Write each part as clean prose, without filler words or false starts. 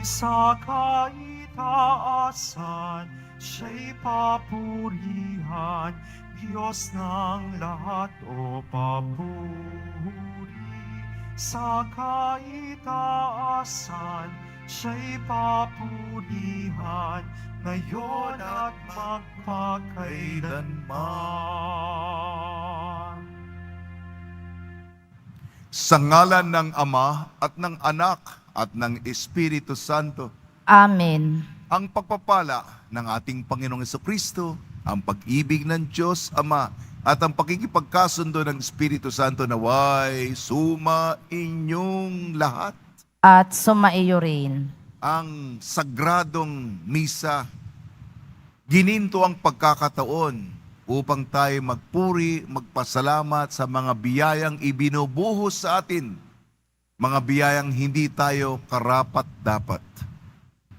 Sa kaitaasan, siya'y papurihan, Diyos ng lahat o papuri. Sa kaitaasan, siya'y papurihan, ngayon at magpakailanman. Sa ngalan ng Ama at ng Anak at ng Espiritu Santo, Amen. ang pagpapala ng ating Panginoong Jesucristo, ang pag-ibig ng Diyos Ama, at ang pakikipagkasundo ng Espiritu Santo naway suma inyong lahat. At sumaiyo rin. Ang sagradong misa, gininto ang pagkakataon upang tayo magpuri, magpasalamat sa mga biyayang ibinubuhos sa atin, mga biyayang hindi tayo karapat-dapat.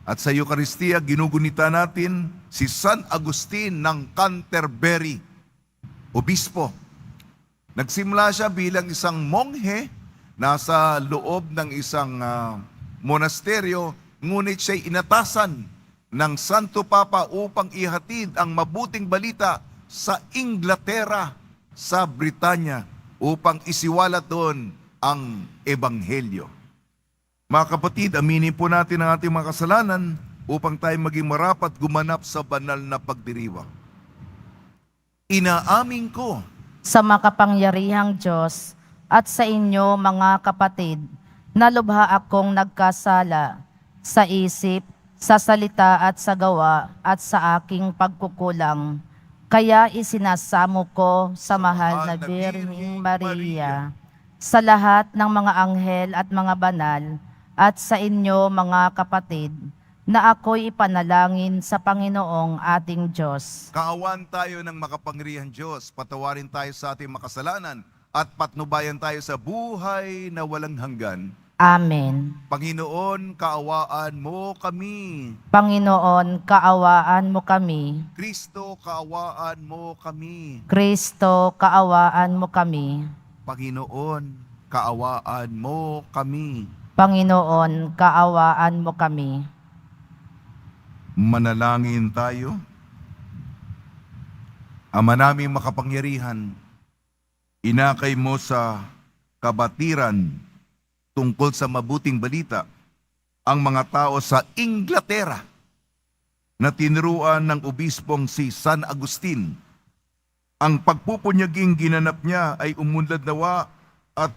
At sa Eucharistia, ginugunita natin si San Agustin ng Canterbury, obispo. Nagsimula siya bilang isang monghe, nasa loob ng isang monasteryo, ngunit siya'y inatasan ng Santo Papa upang ihatid ang mabuting balita sa Inglaterra, sa Britanya, upang isiwalat doon ang Ebanghelyo. Mga kapatid, aminin po natin ang ating mga kasalanan upang tayo maging marapat gumanap sa banal na pagdiriwang. Inaamin ko Sa makapangyarihang Diyos at sa inyo mga kapatid, na lubha akong nagkasala sa isip, sa salita at sa gawa at sa aking pagkukulang. Kaya isinasamo ko sa mahal na Birheng Maria, sa lahat ng mga anghel at mga banal, at sa inyo mga kapatid, na ako'y ipanalangin sa Panginoong ating Diyos. kaawan tayo ng makapangyarihang Diyos, patawarin tayo sa ating makasalanan, at patnubayan tayo sa buhay na walang hanggan. Amen. Panginoon, kaawaan mo kami. Panginoon, kaawaan mo kami. Kristo, kaawaan mo kami. Kristo, kaawaan mo kami. Panginoon, kaawaan mo kami. Panginoon, kaawaan mo kami. Manalangin tayo. Ama naming makapangyarihan, inakay mo sa kabatiran tungkol sa mabuting balita ang mga tao sa Inglaterra na tinuruan ng obispong si San Agustin. Ang pagpupunyaging ginanap niya ay umunlad nawa at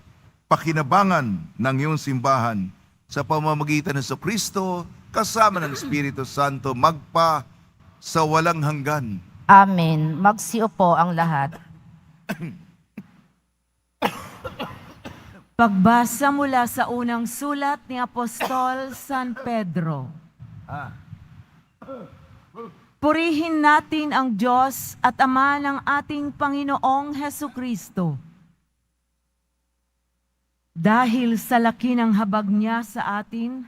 pakinabangan ng iyong simbahan sa pamamagitan ng Kristo kasama ng Espiritu Santo magpa sa walang hanggan. Amen. Magsiupo ang lahat. Pagbasa mula sa unang sulat ni Apostol San Pedro. Purihin natin ang Diyos at Ama ng ating Panginoong Hesukristo. Dahil sa laki ng habag niya sa atin,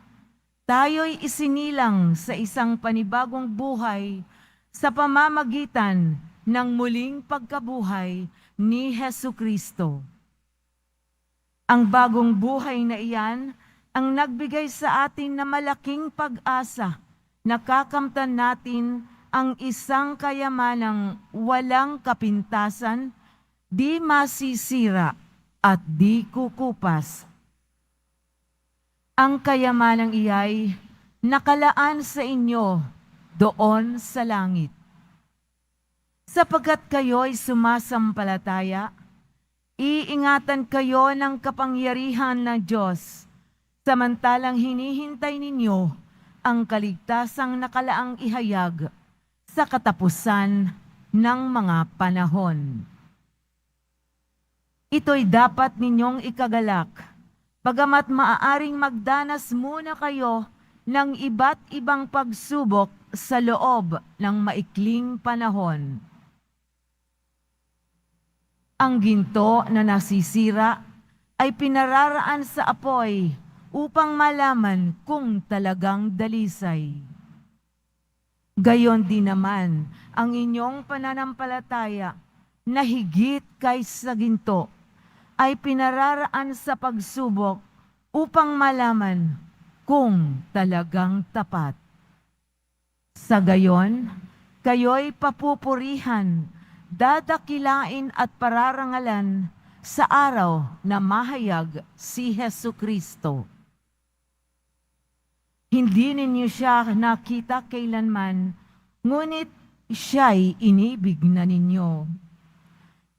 tayo'y isinilang sa isang panibagong buhay sa pamamagitan ng muling pagkabuhay ni Hesukristo. Ang bagong buhay na iyan ang nagbigay sa atin na malaking pag-asa na kakamtan natin ang isang kayamanang walang kapintasan, di masisira at di kukupas. Ang kayamanang iyay nakalaan sa inyo doon sa langit. Sapagkat kayo'y sumasampalataya, iingatan kayo ng kapangyarihan ng Diyos, samantalang hinihintay ninyo ang kaligtasang nakalaang ihayag sa katapusan ng mga panahon. Ito'y dapat ninyong ikagalak, bagamat maaaring magdanas muna kayo ng iba't ibang pagsubok sa loob ng maikling panahon. Ang ginto na nasisira ay pinararaan sa apoy upang malaman kung talagang dalisay. Gayon din naman ang inyong pananampalataya na higit kaysa ginto ay pinararaan sa pagsubok upang malaman kung talagang tapat. Sa gayon, kayo'y papupurihan, dadakilain at pararangalan sa araw na mahayag si Hesu Kristo. Hindi ninyo siya nakita kailanman, ngunit siya'y inibig na ninyo.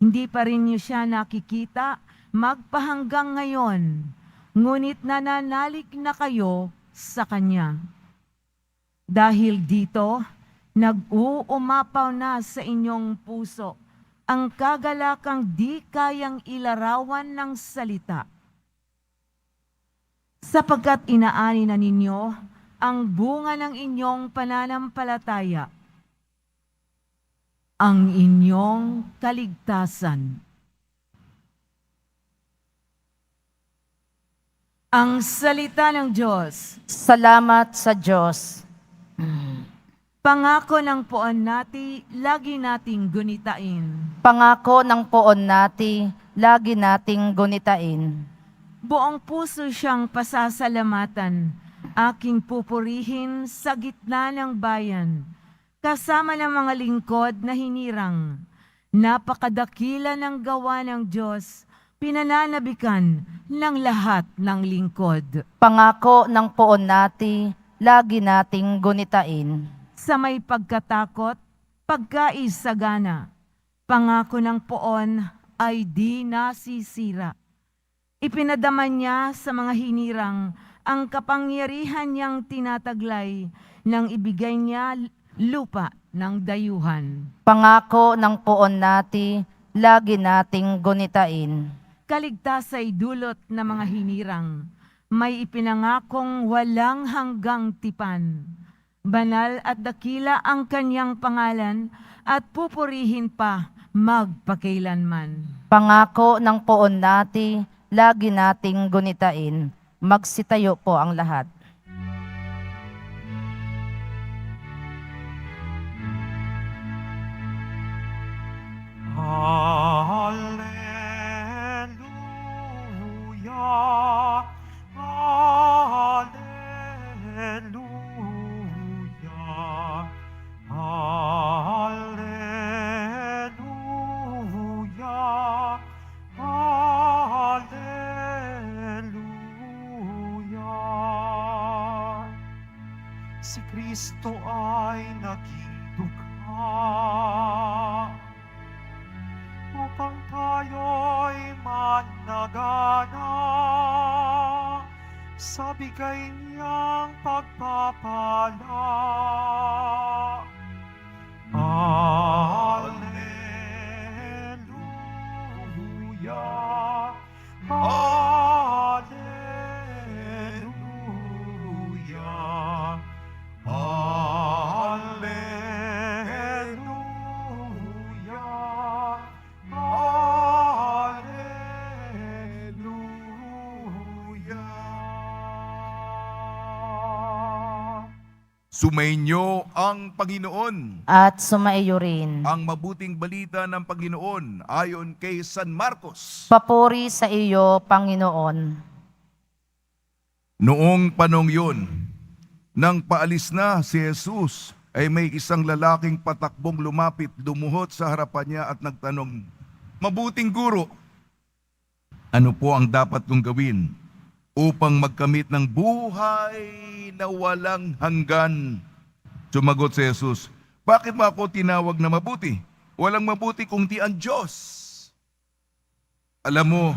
Hindi pa rin niyo siya nakikita magpahanggang ngayon, ngunit nananalig na kayo sa Kanya. Dahil dito, nag-uumapaw na sa inyong puso ang kagalakang di kayang ilarawan ng salita. Sapagkat inaani na ninyo ang bunga ng inyong pananampalataya, ang inyong kaligtasan. Ang salita ng Diyos. Salamat sa Diyos. Pangako ng poon nati, lagi nating gunitain. Pangako ng poon nati, lagi nating gunitain. Buong puso siyang pasasalamatan, aking pupurihin sa gitna ng bayan, kasama ng mga lingkod na hinirang. Napakadakila ng gawa ng Diyos, pinananabikan ng lahat ng lingkod. Pangako ng poon nati, lagi nating gunitain. Sa may pagkatakot, pagkaisagana, pangako ng poon ay di nasisira. Ipinadaman niya sa mga hinirang ang kapangyarihan niyang tinataglay nang ibigay niya lupa ng dayuhan. Pangako ng poon nati, lagi nating gunitain. Kaligtas ay dulot ng mga hinirang, may ipinangakong walang hanggang tipan. Banal at dakila ang kanyang pangalan at pupurihin pa magpakailanman. Pangako ng poon nati, lagi nating gunitain. Magsitayo po ang lahat. Hallelujah, hallelujah, hallelujah, hallelujah. Si Kristo ay naging dukha upang tayo'y managana sa bigay niyang pagpapala. Hallelujah, hallelujah, hallelujah, hallelujah. Sumainyo ang Panginoon. At sumaiyo rin. Ang mabuting balita ng Panginoon ayon kay San Marcos. Papuri sa iyo, Panginoon. Noong panong yun, nang paalis na si Jesus, ay may isang lalaking patakbong lumapit, dumuhot sa harapan niya at nagtanong, "Mabuting guro, ano po ang dapat kong gawin upang magkamit ng buhay na walang hanggan?" Sumagot si Jesus, "Bakit mo ako tinawag na mabuti? Walang mabuti kundi ang Diyos. Alam mo,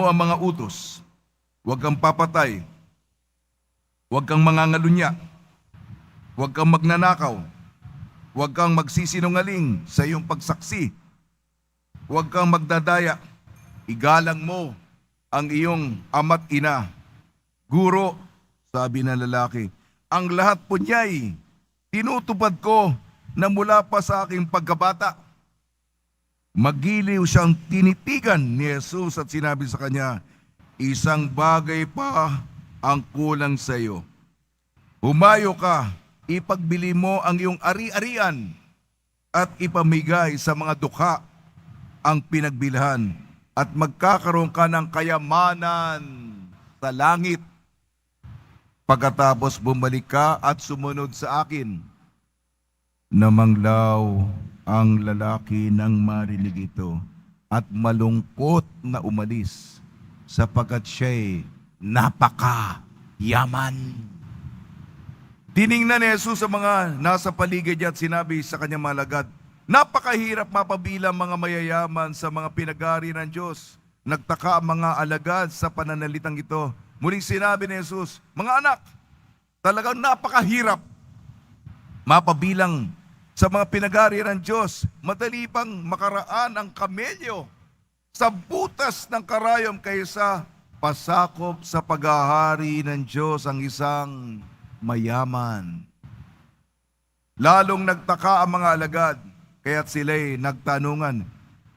ang mga utos, huwag kang papatay, huwag kang mangangalunya, huwag kang magnanakaw, huwag kang magsisinungaling sa iyong pagsaksi, huwag kang magdadaya, igalang mo ang iyong ama't ina." "Guro," sabi ng lalaki, "ang lahat po niya'y tinutupad ko na mula pa sa aking pagkabata." Magiliw siyang tinitigan ni Jesus at sinabi sa kanya, "Isang bagay pa ang kulang sa iyo. Humayo ka, ipagbili mo ang iyong ari-arian at ipamigay sa mga dukha ang pinagbilhan at magkakaroon ka ng kayamanan sa langit. Pagkatapos bumalik ka at sumunod sa akin. Namanglaw ang lalaki nang marinig ito at malungkot na umalis sapagkat siya'y napakayaman. Tiningnan ni Jesus sa mga nasa paligid niya at sinabi sa kanyang mga alagad, napakahirap mapabilang mga mayayaman sa mga pinagari ng Diyos. Nagtaka ang mga alagad sa pananalitang ito. Muling sinabi ni Jesus, mga anak, talagang napakahirap mapabilang sa mga pinagari ng Diyos. Madali pang makaraan ang kamelyo sa butas ng karayom kaysa pasakop sa paghahari ng Diyos ang isang mayaman. Lalong nagtaka ang mga alagad, kaya't sila'y nagtanungan,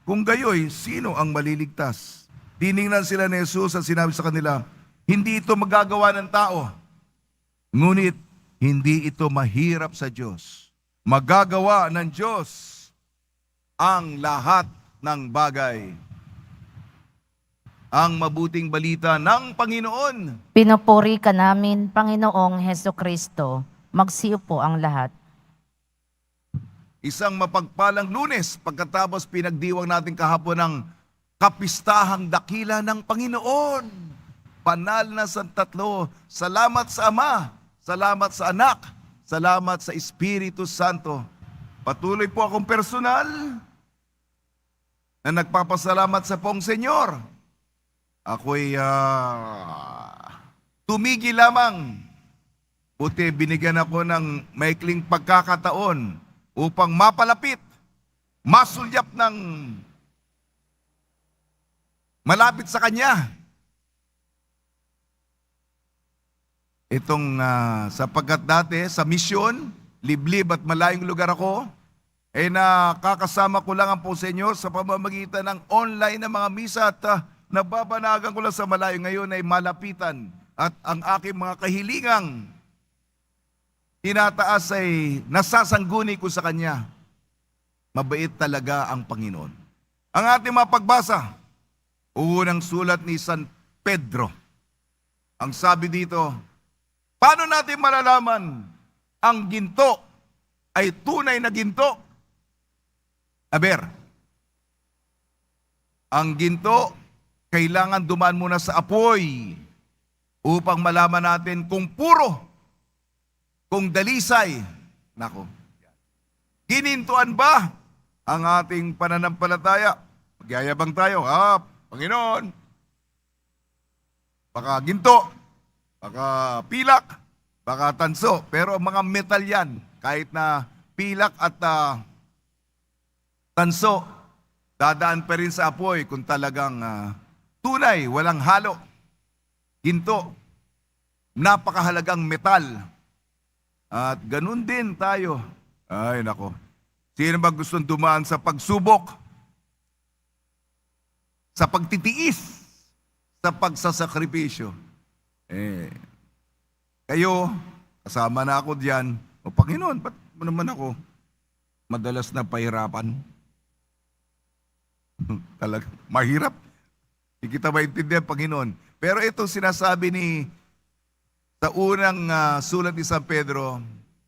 kung gayoy, sino ang maliligtas? Tiningnan sila ni Jesus at sinabi sa kanila, hindi ito magagawa ng tao, ngunit hindi ito mahirap sa Diyos. Magagawa ng Diyos ang lahat ng bagay. Ang mabuting balita ng Panginoon. Pinupuri ka namin, Panginoong Heso Kristo. Magsiyo po ang lahat. Isang mapagpalang Lunes pagkatapos pinagdiwang natin kahapon ng kapistahang dakila ng Panginoon. Banal na Santatlo, salamat sa Ama, salamat sa Anak, salamat sa Espiritu Santo. Patuloy po akong personal na nagpapasalamat sa pong Senyor. Ako'y tumigil lamang. Buti binigyan ako ng maikling pagkakataon upang mapalapit, masulyap ng malapit sa Kanya. Itong sapagkat dati sa misyon, liblib at malayong lugar ako, nakakasama ko lang ang po Senyor sa pamamagitan ng online na mga misa at nababanagan ko lang sa malayo. Ngayon ay malapitan at ang aking mga kahilingang tinataas ay nasasangguni ko sa Kanya. Mabait talaga ang Panginoon. Ang ating mapagbasa, unang sulat ni San Pedro. Ang sabi dito, paano natin malalaman ang ginto ay tunay na ginto? Aber, ang ginto kailangan dumaan muna sa apoy upang malaman natin kung puro, kung dalisay. Nako, ginintuan ba ang ating pananampalataya? Magyayabang tayo, Panginoon, baka ginto, baka pilak, baka tanso. Pero mga metal yan, kahit na pilak at tanso, dadaan pa rin sa apoy kung talagang tunay, walang halo. Ginto, napakahalagang metal. At ganun din tayo. Ay nako, sino ba gustong dumaan sa pagsubok? Sa pagtitiis? Sa pagsasakripisyo? Kayo, kasama na ako diyan. O Panginoon, ba't mo naman ako madalas na pahirapan? Talaga, mahirap. Hindi kita maintindihan, Panginoon. Pero itong sinasabi sa unang sulat ni San Pedro,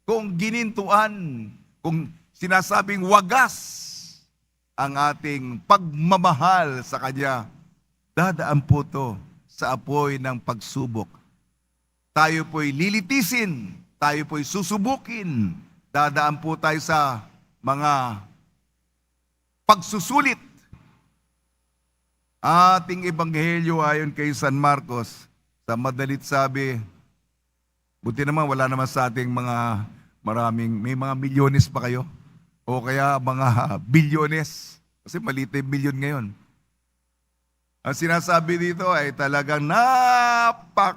kung ginintuan, kung sinasabing wagas ang ating pagmamahal sa Kanya, dadaan po to sa apoy ng pagsubok. Tayo po'y lilitisin, tayo po'y susubukin, dadaan po tayo sa mga pagsusulit. Ating ebanghelyo ayon kay San Marcos, sa madalit sabi, buti naman wala naman sa ating mga may mga milyones pa kayo, o kaya mga bilyones, kasi maliit yung milyon ngayon. Ang sinasabi dito ay talagang napakahirap.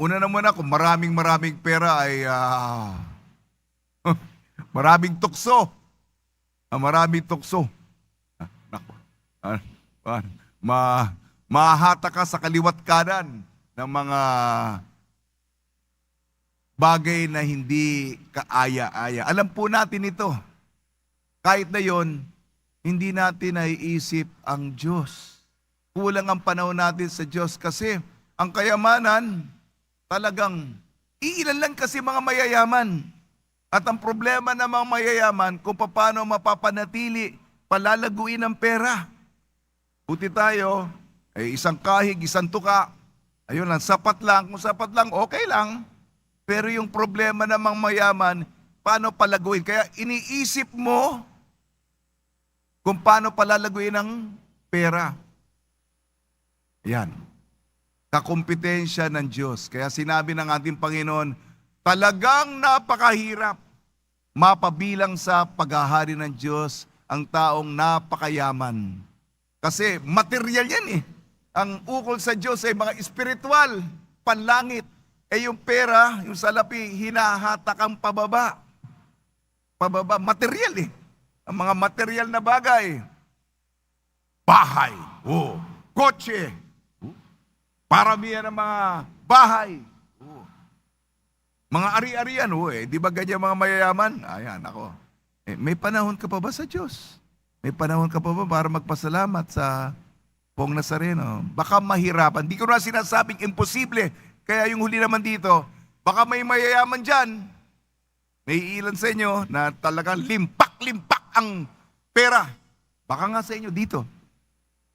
Una na muna, kung maraming pera ay maraming tukso. Maraming tukso. Mahata ka sa kaliwat kanan ng mga bagay na hindi kaaya-aya. Alam po natin ito. Kahit na yon, hindi natin naiisip ang Diyos. Kulang ang panahon natin sa Diyos kasi ang kayamanan talagang iilan lang kasi mga mayayaman. At ang problema ng mga mayayaman kung paano mapapanatili, palalaguin ang pera. Buti tayo, ay isang kahig, isang tuka. Ayun lang, sapat lang. Kung sapat lang, okay lang. Pero yung problema ng mga mayaman, paano palaguin? Kaya iniisip mo kung paano palalaguin ang pera. Yan. Kakumpetensya ng Diyos. Kaya sinabi ng ating Panginoon, talagang napakahirap mapabilang sa paghahari ng Diyos ang taong napakayaman. Kasi material yan eh. Ang ukol sa Diyos ay mga espiritual, panlangit. Eh yung pera, yung salapi, hinahatak ang pababa. Pababa, material eh. Ang mga material na bagay. Bahay, kotse, paramihan ng mga bahay, mga ari-arian, di ba ganyan mga mayayaman? Ayan, ako. May panahon ka pa ba sa Diyos? May panahon ka pa ba para magpasalamat sa Pong Nazareno? Baka mahirapan. Di ko na sinasabing imposible. Kaya yung huli naman dito, baka may mayayaman dyan. May ilan sa inyo na talagang limpak-limpak ang pera. Baka nga sa inyo dito.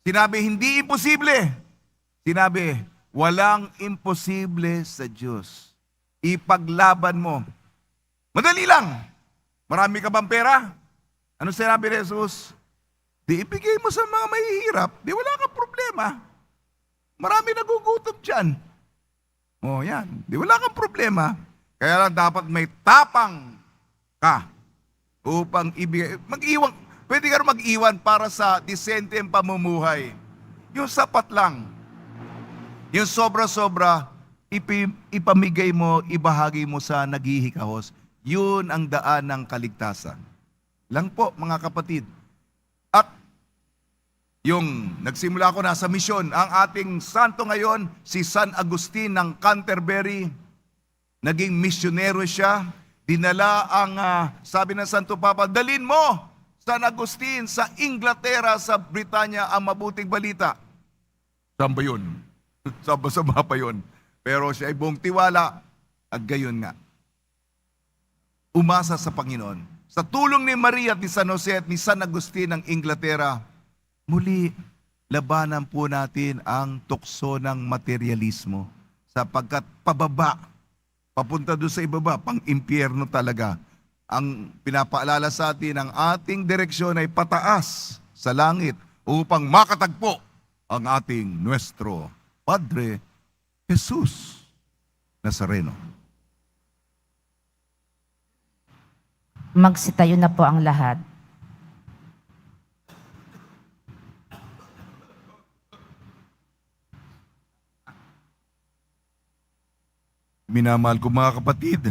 Sinabi, hindi imposible. Sinabi, walang imposible sa Diyos. Ipaglaban mo. Madali lang. Marami ka bang pera? Ano sinabi ni Jesus? Di ibigay mo sa mga mahihirap. Di wala kang problema. Marami nagugutom dyan. Yan. Di wala kang problema. Kaya lang dapat may tapang ka upang ibigay. Mag-iwan. Pwede ka mag-iwan para sa disente ang pamumuhay. Yung sapat lang. Yung sobra-sobra, ipamigay mo, ibahagi mo sa naghihikahos. Yun ang daan ng kaligtasan. Lang po, mga kapatid. At yung nagsimula ko na sa misyon, ang ating santo ngayon, si San Agustin ng Canterbury, naging misyonero siya. Dinala ang, sabi ng Santo Papa, dalin mo, San Agustin, sa Inglaterra, sa Britanya, ang mabuting balita. Saan ba yun? Sama pa yun. Pero siya ay buong tiwala at gayon nga. Umasa sa Panginoon. Sa tulong ni Maria at ni San Jose at ni San Agustin ng Inglaterra, muli, labanan po natin ang tukso ng materialismo. Sapagkat pababa, papunta doon sa ibaba, pang impyerno talaga. Ang pinapaalala sa atin, ang ating direksyon ay pataas sa langit upang makatagpo ang ating nuestro Padre Jesus Nazareno. Magsitayo na po ang lahat. Minamahal ko mga kapatid,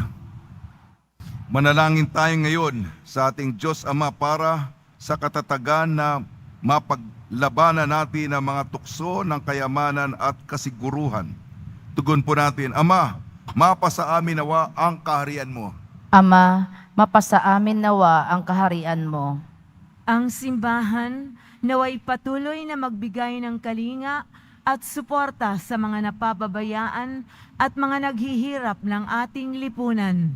manalangin tayo ngayon sa ating Diyos Ama para sa katatagan na mapaglabanan natin ang mga tukso ng kayamanan at kasiguruhan. Tugon po natin, Ama, mapasa amin nawa ang kaharian mo. Ama, mapasa amin nawa ang kaharian mo. Ang simbahan naway patuloy na magbigay ng kalinga at suporta sa mga napapabayaan at mga naghihirap ng ating lipunan.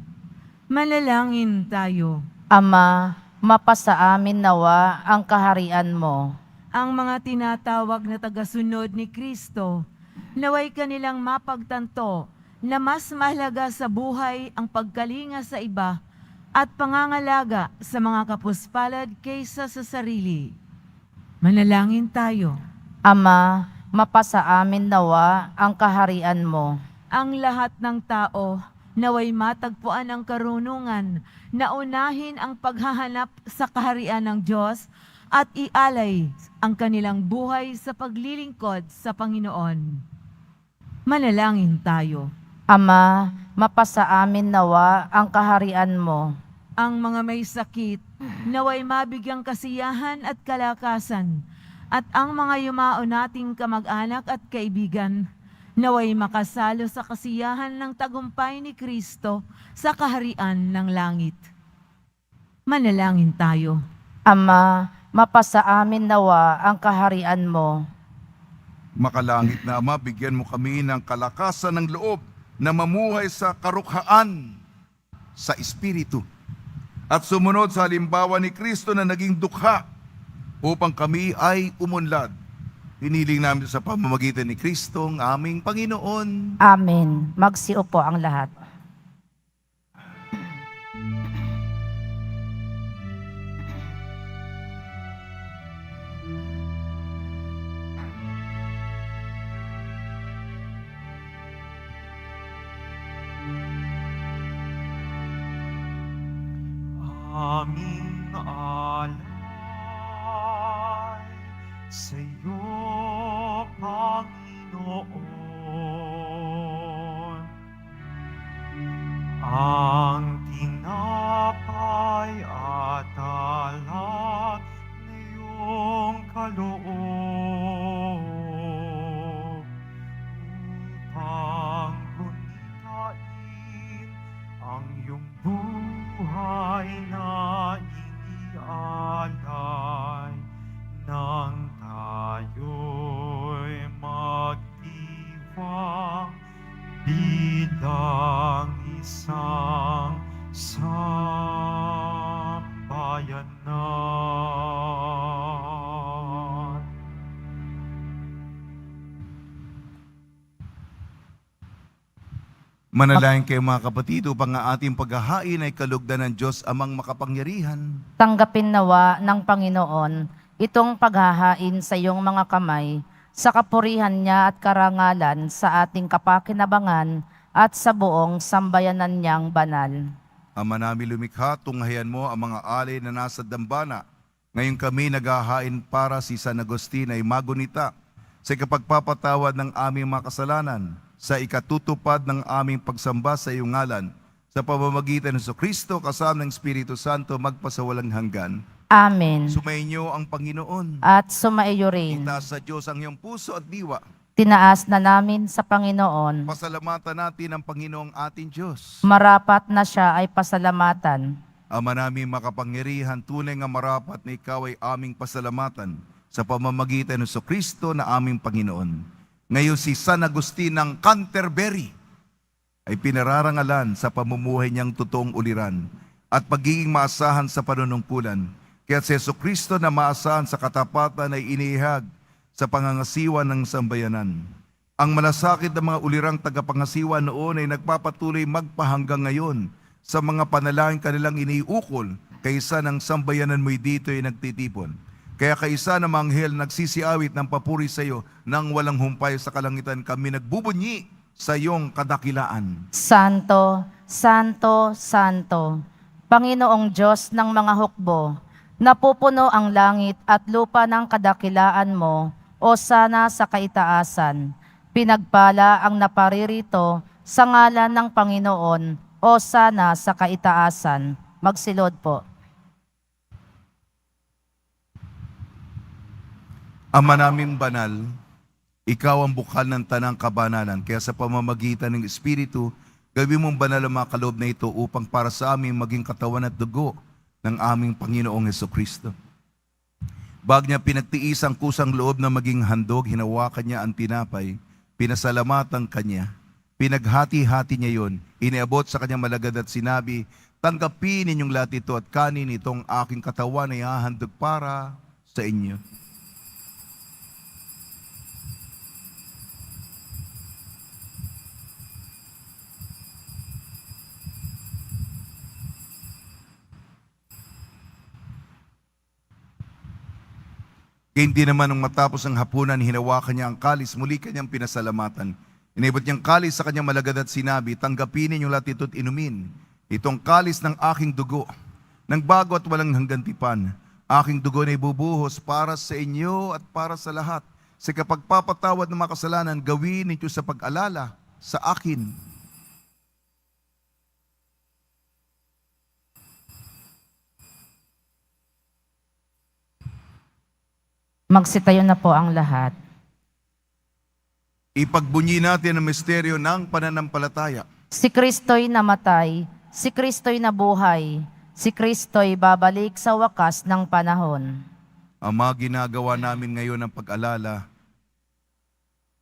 Manalangin tayo. Ama, mapasa amin nawa ang kaharian mo. Ang mga tinatawag na tagasunod ni Kristo, naway kanilang mapagtanto na mas mahalaga sa buhay ang pagkalinga sa iba at pangangalaga sa mga kapuspalad kaysa sa sarili. Manalangin tayo. Ama, mapasa amin nawa ang kaharian mo. Ang lahat ng tao naway matagpuan ang karunungan na unahin ang paghahanap sa kaharian ng Diyos at ialay ang kanilang buhay sa paglilingkod sa Panginoon. Manalangin tayo. Ama, mapasa amin nawa ang kaharian mo. Ang mga may sakit naway mabigyang kasiyahan at kalakasan, at ang mga yumao nating kamag-anak at kaibigan naway makasalo sa kasiyahan ng tagumpay ni Kristo sa kaharian ng langit. Manalangin tayo. Ama, mapasa amin nawa ang kaharian mo. Makalangit na Ama, bigyan mo kami ng kalakasan ng loob na mamuhay sa karukhaan sa Espiritu at sumunod sa halimbawa ni Kristo na naging dukha upang kami ay umunlad. Hiniling namin sa pamamagitan ni Kristo ang aming Panginoon. Amen. Magsiupo ang lahat. Aming alay sa iyo, Panginoon. Ang tinapay at alak na iyong kaloob upang gunitain ang iyong buhay na inialay nang tayo'y magdiwang bilang isang sambayanan. Manalangin kayo mga kapatid upang ang ating paghahain ay kalugdan ng Diyos amang makapangyarihan. Tanggapin nawa ng Panginoon itong paghahain sa iyong mga kamay, sa kapurihan niya at karangalan sa ating kapakinabangan at sa buong sambayanan niyang banal. Ama namin lumikha, tunghayan mo ang mga alay na nasa dambana. Ngayon kami naghahain para si San Agustin ay magunita sa kapagpapatawad ng aming mga kasalanan, sa ikatutupad ng aming pagsamba sa iyong ngalan, sa pamamagitan ng Kristo kasama ng Espiritu Santo magpasawalang hanggan. Amen. Sumainyo ang Panginoon. At sumaiyo rin. Itaas sa Diyos ang iyong puso at diwa. Tinaas na namin sa Panginoon. Pasalamatan natin ang Panginoong ating Diyos. Marapat na siya ay pasalamatan. Ama namin makapangyarihan, tunay nga marapat na ikaw ay aming pasalamatan sa pamamagitan ng Kristo na aming Panginoon. Ngayon si San Agustin ng Canterbury ay pinararangalan sa pamumuhay niyang totoong uliran at pagiging maasahan sa panunungkulan. Kaya si Kristo na maasahan sa katapatan ay inihag sa pangangasiwa ng sambayanan. Ang malasakit ng mga ulirang tagapangasiwa noon ay nagpapatuloy magpahanggang ngayon sa mga panalangin kanilang iniukol kaysa ng sambayanan mo'y dito ay nagtitipon. Kaya kaisa ng mga anghel nagsisiawit ng papuri sa iyo nang walang humpay sa kalangitan kami nagbubunyi sa iyong kadakilaan. Santo, Santo, Santo, Panginoong Diyos ng mga hukbo, napupuno ang langit at lupa ng kadakilaan mo, o sana sa kaitaasan. Pinagpala ang naparirito sa ngalan ng Panginoon, o sana sa kaitaasan. Magsilod po. Ama naming banal, ikaw ang bukal ng tanang kabanalan, kaya sa pamamagitan ng Espiritu, gawin mong banal ang mga kaloob na ito upang para sa aming maging katawan at dugo ng aming Panginoong Hesukristo. Bag niya pinagtiis ang kusang loob na maging handog, hinawakan niya ang tinapay, pinasalamatan kanya, pinaghati-hati niya yon, iniabot sa kanyang malagad at sinabi, tanggapin ninyong lahat ito at kanin itong aking katawan ay hahandog para sa inyo. Hindi naman nung matapos ang hapunan, hinawakan niya ang kalis, muli kanyang pinasalamatan. Inibot niyang kalis sa kanyang malagad at sinabi, tanggapin ninyong lahat ito at inumin. Itong kalis ng aking dugo, ng bago at walang hanggantipan. Aking dugo na ibubuhos para sa inyo at para sa lahat. Sa kapagpapatawad ng mga kasalanan, gawin ninyo sa pag-alala sa akin. Magsitayo na po ang lahat. Ipagbunyi natin ang misteryo ng pananampalataya. Si Kristo'y namatay, si Kristo'y nabuhay, si Kristo'y babalik sa wakas ng panahon. Ama, ginagawa namin ngayon ang pag-alala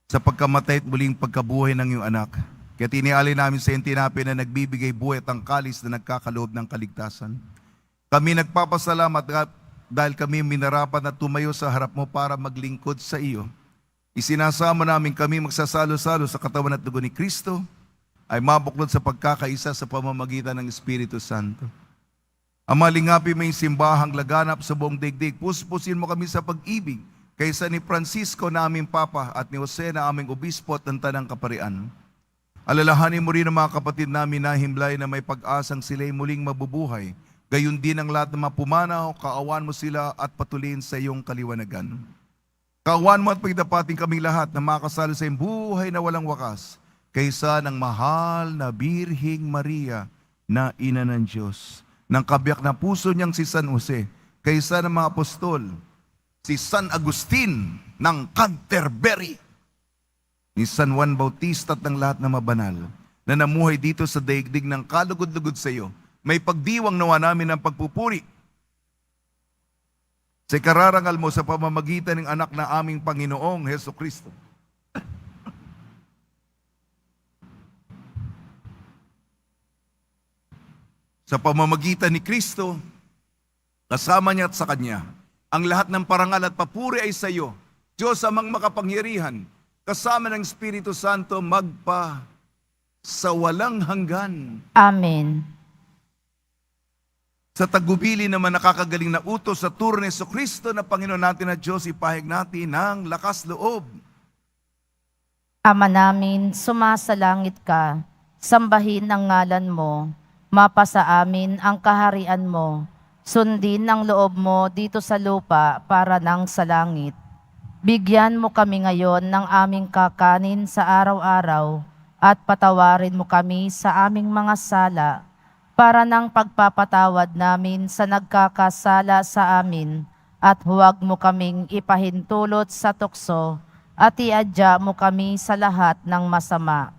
sa pagkamatay at muling pagkabuhay ng iyong anak. Kaya tinialay namin sa iyong tinapay na nagbibigay buhay at ang kalis na nagkakaloob ng kaligtasan. Kami nagpapasalamat dahil kami minarapat na tumayo sa harap mo para maglingkod sa iyo. Isinasama namin kami magsasalo-salo sa katawan at dugo ni Kristo ay mabuklod sa pagkakaisa sa pamamagitan ng Espiritu Santo. Ama, lingapin mo yung simbahang laganap sa buong daigdig. Puspusin mo kami sa pag-ibig kaysa ni Francisco na aming Papa at ni Jose na aming Obispo at ng Tanang Kaparian. Alalahanin mo rin ang mga kapatid namin na himlay na may pag-asang sila'y muling mabubuhay. Gayon din ang lahat ng mga pumanaw, kaawan mo sila at patuloyin sa iyong kaliwanagan. Kaawan mo at pagdapating kaming lahat na makasalo sa iyong buhay na walang wakas kaysa ng mahal na Birhing Maria na Ina ng Diyos, ng kabiyak na puso niyang si San Jose, kaysa ng mga apostol, si San Agustin ng Canterbury, ni San Juan Bautista at ng lahat ng mabanal na namuhay dito sa daigdig ng kalugod-lugod sa iyo. May pagdiwang nawa namin ng pagpupuri sa kararangal mo sa pamamagitan ng anak na aming Panginoong Heso Kristo. Sa pamamagitan ni Kristo, kasama niya at sa Kanya, ang lahat ng parangal at papuri ay sa iyo, Diyos amang makapangyarihan, kasama ng Espiritu Santo magpa sa walang hanggan. Amen. Sa tagubili naman nakakagaling na utos sa turo ni Jesucristo na Panginoon natin at Diyos, ipahig natin ng lakas loob. Ama namin, sumasalangit ka, sambahin ang ngalan mo, mapasa amin ang kaharian mo, sundin ang loob mo dito sa lupa para nang sa langit. Bigyan mo kami ngayon ng aming kakanin sa araw-araw at patawarin mo kami sa aming mga sala para nang pagpapatawad namin sa nagkakasala sa amin at huwag mo kaming ipahintulot sa tukso at iadya mo kami sa lahat ng masama.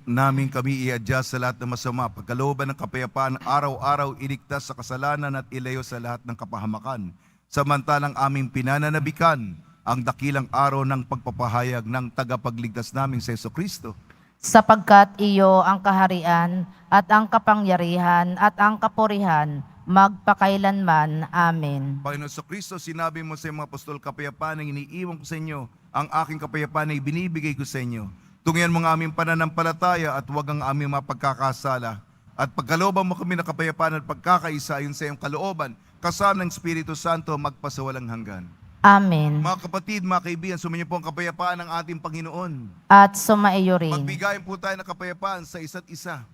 Namin kami i-adjust sa lahat ng masama, pagkalooban ng kapayapaan, araw-araw iligtas sa kasalanan at ilayo sa lahat ng kapahamakan. Samantalang aming pinananabikan ang dakilang araw ng pagpapahayag ng tagapagligtas namin sa Jesucristo. Sapagkat iyo ang kaharian at ang kapangyarihan at ang kapurihan magpakailanman. Amen. Panginoon Jesucristo, sinabi mo sa mga apostol, kapayapaan ang iniiwan ko sa inyo, ang aking kapayapaan ay binibigay ko sa inyo. Tungyan mo ang aming pananampalataya at huwag ang aming mapagkakasala. At pagkalooban mo kami ng kapayapaan at pagkakaisa ayon sa iyong kalooban, kasama ng Espiritu Santo magpasawalang hanggan. Amen. Mga kapatid, mga kaibigan, sumainyo po ang kapayapaan ng ating Panginoon. At sumaiyo rin. Magbigayin po tayo ng kapayapaan sa isa't isa.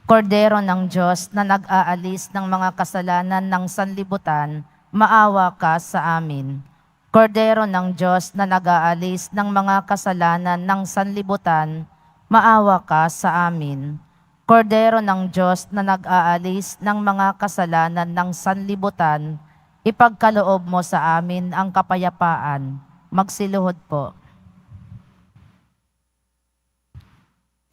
Kordero ng Diyos na nag-aalis ng mga kasalanan ng sanlibutan, maawa ka sa amin. Kordero ng Diyos na nag-aalis ng mga kasalanan ng sanlibutan, maawa ka sa amin. Kordero ng Diyos na nag-aalis ng mga kasalanan ng sanlibutan, ipagkaloob mo sa amin ang kapayapaan. Magsiluhod po.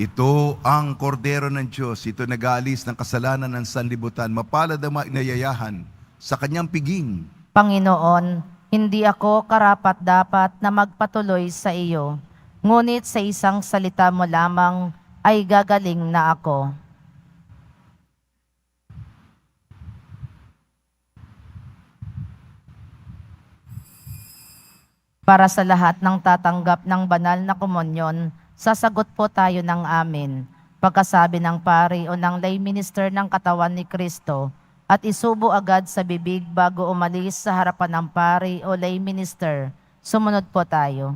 Ito ang kordero ng Diyos, ito nag-aalis ng kasalanan ng sanlibutan, mapalad ang mga inayayahan sa kanyang piging. Panginoon, hindi ako karapat-dapat na magpatuloy sa iyo, ngunit sa isang salita mo lamang ay gagaling na ako. Para sa lahat ng tatanggap ng banal na komunyon, sasagot po tayo ng amen. Pagkasabi ng pari o ng lay minister ng katawan ni Kristo, at isubo agad sa bibig bago umalis sa harapan ng pari o lay minister. Sumunod po tayo.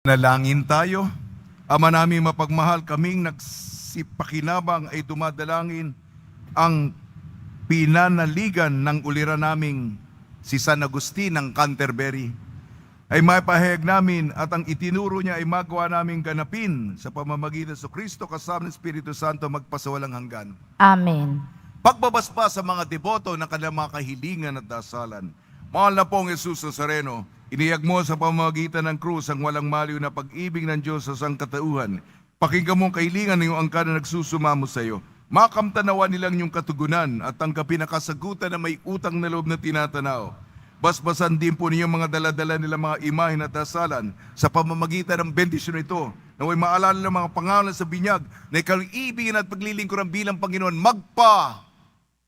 Nalangin tayo. Ama namin mapagmahal, kaming nagsipakinabang ay dumadalangin ang pinanaligan ng ulira naming si San Agustin ng Canterbury ay maipahayag namin at ang itinuro niya ay magawa naming ganapin sa pamamagitan sa Kristo kasama ng Espiritu Santo magpasawalang hanggan. Amen. Pagbabaspa sa mga deboto ng kanilang mga kahilingan at dasalan. Mahal na pong Jesus Nazareno, iniyag mo sa pamamagitan ng krus ang walang maliw na pag-ibig ng Diyos sa sangkatauhan. Pakinggan mo ang kahilingan ng iyong angkan na nagsusumamo sa iyo. Makamtanawa nilang iyong katugunan at tanggapin ang kasagutan na may utang na loob na tinatanaw. Basbasan din po ninyong mga daladala nilang mga imahen at dasalan sa pamamagitan ng bendisyon ito. Naway maalala ng mga pangalan sa binyag na ikaw ibigin at paglilingkuran bilang Panginoon magpa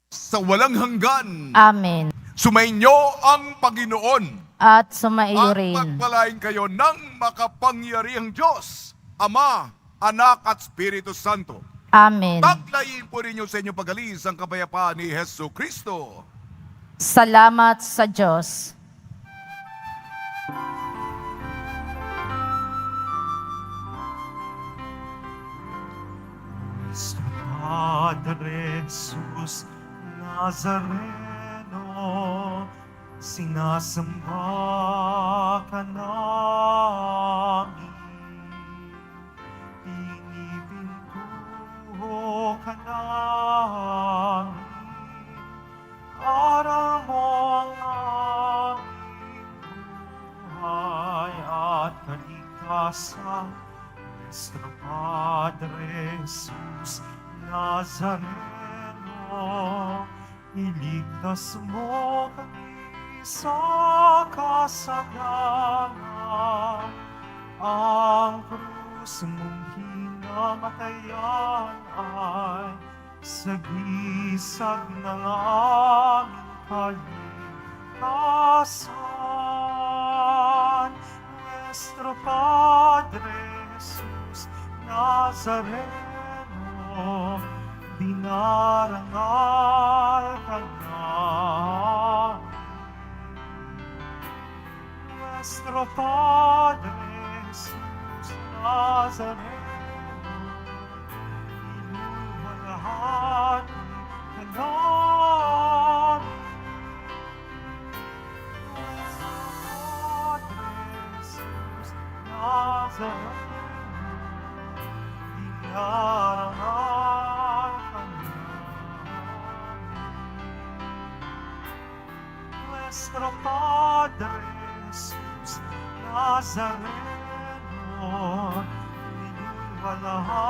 sa walang hanggan. Amen. Sumainyo ang Panginoon At sumaiyo at rin. pagpalain kayo ng makapangyarihang Diyos, Ama, Anak at Espiritu Santo. Amen. Taglayin po ninyo sa inyong pag-alis ang kapayapaan ni Hesu Kristo. Salamat sa Diyos. Padre Jesus Nazareno, sinasamba ka namin. Pinipintuho ka namin. Para mo ang aming buhay at kaligtasan. Nuestro Padre Jesus Nazareno, iligtas mo kami sa kasalanan. Ang krus mong hinamatayan ay sagisag ng aming kaligtasan. Nuestro Padre Jesus Nazareno, dinarangal ka namin. Nuestro Padre Jesus Nazareno, iluwalhati ka namin. Nuestro Padre Jesus Nazareno, dinarangal ka namin. Nuestro Padre Jesus Nazareno, iluwalhati